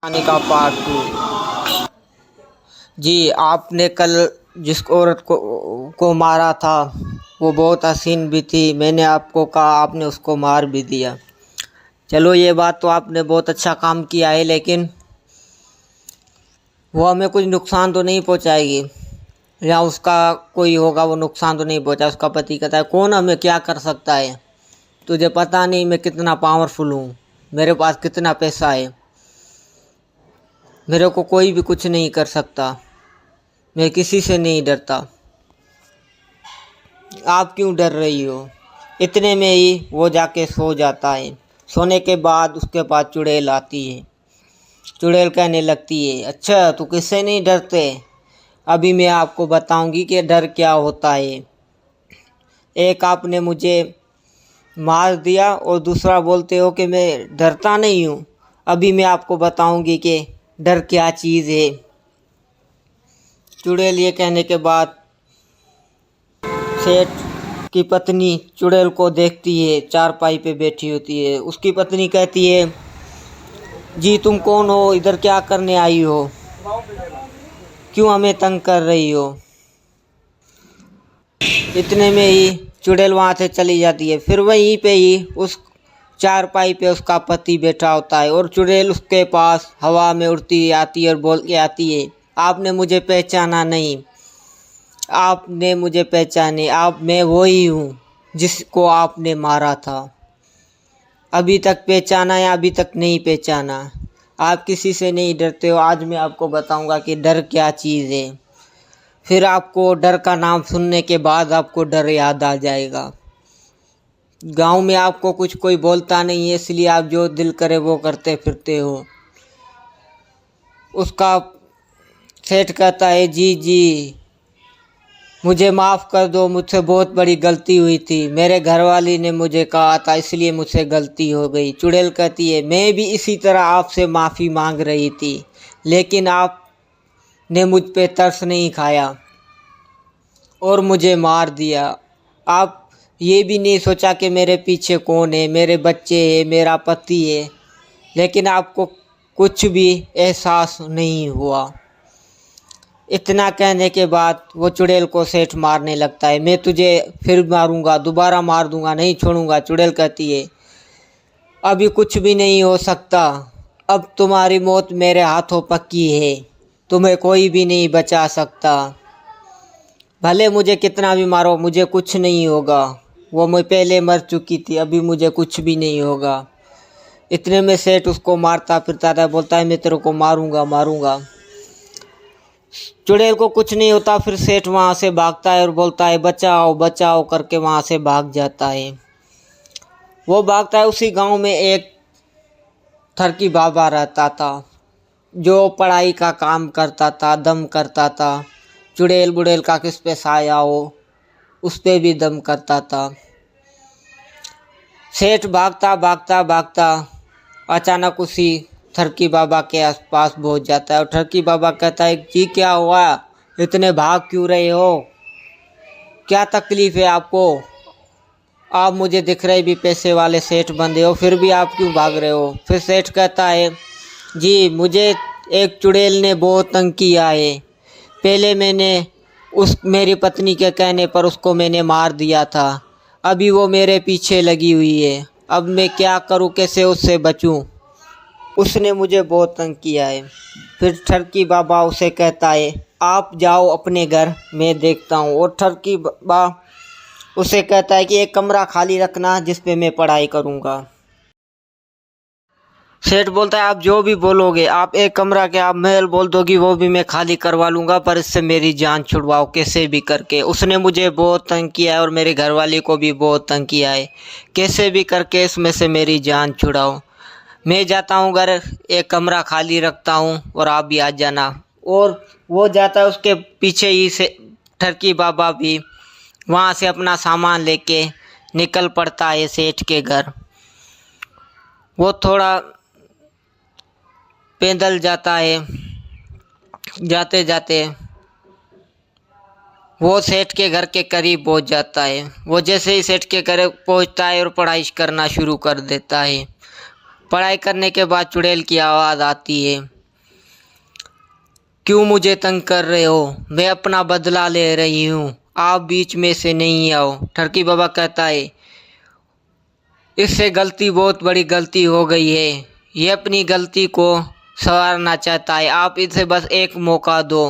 कहानी का पार्ट 2। जी, आपने कल जिस औरत को मारा था वो बहुत हसीन भी थी। मैंने आपको कहा, आपने उसको मार भी दिया। चलो, ये बात तो आपने बहुत अच्छा काम किया है, लेकिन वो हमें कुछ नुकसान तो नहीं पहुंचाएगी, या उसका कोई होगा वो नुकसान तो नहीं पहुंचा। उसका पति कहता है, कौन हमें क्या कर सकता है, तुझे पता नहीं मैं कितना पावरफुल हूँ, मेरे पास कितना पैसा है, मेरे को कोई भी कुछ नहीं कर सकता, मैं किसी से नहीं डरता। आप क्यों डर रही हो? इतने में ही वो जाके सो जाता है। सोने के बाद उसके पास चुड़ैल आती है। चुड़ैल कहने लगती है, अच्छा तू किससे नहीं डरते? अभी मैं आपको बताऊंगी कि डर क्या होता है। एक आपने मुझे मार दिया और दूसरा बोलते हो कि मैं डरता नहीं हूँ। अभी मैं आपको बताऊंगी कि डर क्या चीज़ है। चुड़ैल ये कहने के बाद सेठ की पत्नी चुड़ैल को देखती है, चारपाई पे बैठी होती है। उसकी पत्नी कहती है, जी तुम कौन हो, इधर क्या करने आई हो, क्यों हमें तंग कर रही हो? इतने में ही चुड़ैल वहाँ से चली जाती है। फिर वहीं पे ही उस चारपाई पे उसका पति बैठा होता है और चुड़ैल उसके पास हवा में उड़ती आती है और बोल के आती है, आपने मुझे पहचाना नहीं, आपने मुझे पहचाने, आप मैं वही हूँ जिसको आपने मारा था। अभी तक पहचाना या अभी तक नहीं पहचाना? आप किसी से नहीं डरते हो। आज मैं आपको बताऊंगा कि डर क्या चीज़ है। फिर आपको डर का नाम सुनने के बाद आपको डर याद आ जाएगा। गांव में आपको कुछ कोई बोलता नहीं है, इसलिए आप जो दिल करे वो करते फिरते हो। उसका सेठ कहता है, जी जी मुझे माफ़ कर दो, मुझसे बहुत बड़ी गलती हुई थी, मेरे घरवाली ने मुझे कहा था इसलिए मुझसे गलती हो गई। चुड़ैल कहती है, मैं भी इसी तरह आपसे माफ़ी मांग रही थी, लेकिन आपने मुझ पे तरस नहीं खाया और मुझे मार दिया। आप ये भी नहीं सोचा कि मेरे पीछे कौन है, मेरे बच्चे हैं, मेरा पति है, लेकिन आपको कुछ भी एहसास नहीं हुआ। इतना कहने के बाद वो चुड़ैल को सेठ मारने लगता है। मैं तुझे फिर मारूंगा, दोबारा मार दूंगा, नहीं छोड़ूंगा। चुड़ैल कहती है, अभी कुछ भी नहीं हो सकता, अब तुम्हारी मौत मेरे हाथों पक्की है, तुम्हें कोई भी नहीं बचा सकता। भले मुझे कितना भी मारो, मुझे कुछ नहीं होगा, वो मैं पहले मर चुकी थी, अभी मुझे कुछ भी नहीं होगा। इतने में सेठ उसको मारता फिरता था, बोलता है मैं तेरे को मारूंगा मारूंगा। चुड़ैल को कुछ नहीं होता। फिर सेठ वहाँ से भागता है और बोलता है, बचाओ बचाओ करके वहाँ से भाग जाता है। वो भागता है। उसी गांव में एक ठरकी बाबा रहता था जो पढ़ाई का काम करता था, दम करता था। चुड़ैल बुड़ैल का किस पे साया हो उस पे भी दम करता था। सेठ भागता भागता भागता अचानक उसी ठरकी बाबा के आसपास पहुंच जाता है और ठरकी बाबा कहता है, जी क्या हुआ, इतने भाग क्यों रहे हो, क्या तकलीफ़ है आपको? आप मुझे दिख रहे भी पैसे वाले सेठ बंदे हो, फिर भी आप क्यों भाग रहे हो? फिर सेठ कहता है, जी मुझे एक चुड़ैल ने बहुत तंग किया है। पहले मैंने मेरी पत्नी के कहने पर उसको मैंने मार दिया था, अभी वो मेरे पीछे लगी हुई है, अब मैं क्या करूं, कैसे उससे बचूं? उसने मुझे बहुत तंग किया है। फिर ठरकी बाबा उसे कहता है, आप जाओ अपने घर, मैं देखता हूँ। और ठरकी बाबा उसे कहता है कि एक कमरा खाली रखना जिस पे मैं पढ़ाई करूँगा। सेठ बोलता है, आप जो भी बोलोगे, आप एक कमरा के आप महल बोल दोगी वो भी मैं खाली करवा लूँगा, पर इससे मेरी जान छुड़वाओ कैसे भी करके। उसने मुझे बहुत तंग किया है और मेरे घरवाली को भी बहुत तंग किया है, कैसे भी करके इसमें से मेरी जान छुड़ाओ। मैं जाता हूँ घर, एक कमरा खाली रखता हूँ और आप भी आ जाना। और वो जाता है, उसके पीछे ही से ठरकी बाबा भी वहाँ से अपना सामान लेके निकल पड़ता है सेठ के घर। वो थोड़ा पैदल जाता है। जाते जाते वो सेठ के घर के करीब पहुँच जाता है। वो जैसे ही सेठ के घर पहुँचता है और पढ़ाई करना शुरू कर देता है। पढ़ाई करने के बाद चुड़ैल की आवाज़ आती है, क्यों मुझे तंग कर रहे हो, मैं अपना बदला ले रही हूँ, आप बीच में से नहीं आओ। ठरकी बाबा कहता है इससे गलती बहुत बड़ी गलती हो गई है, ये अपनी गलती को संवारना चाहता है, आप इसे बस एक मौका दो।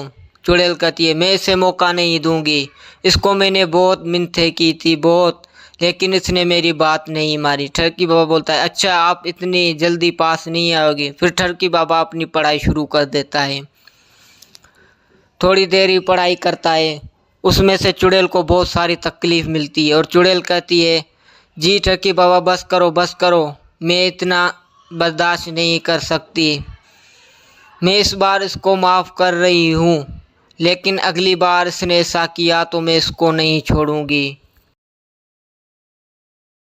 चुड़ैल कहती है मैं इसे मौका नहीं दूंगी, इसको मैंने बहुत मिन्नतें की थी बहुत, लेकिन इसने मेरी बात नहीं मानी। ठरकी बाबा बोलता है अच्छा आप इतनी जल्दी पास नहीं आओगे। फिर ठरकी बाबा अपनी पढ़ाई शुरू कर देता है। थोड़ी देर ही पढ़ाई करता है, उसमें से चुड़ैल को बहुत सारी तकलीफ़ मिलती है और चुड़ैल कहती है जी ठरकी बाबा बस करो, मैं इतना बर्दाश्त नहीं कर सकती, मैं इस बार इसको माफ़ कर रही हूँ, लेकिन अगली बार इसने ऐसा किया तो मैं इसको नहीं छोड़ूंगी।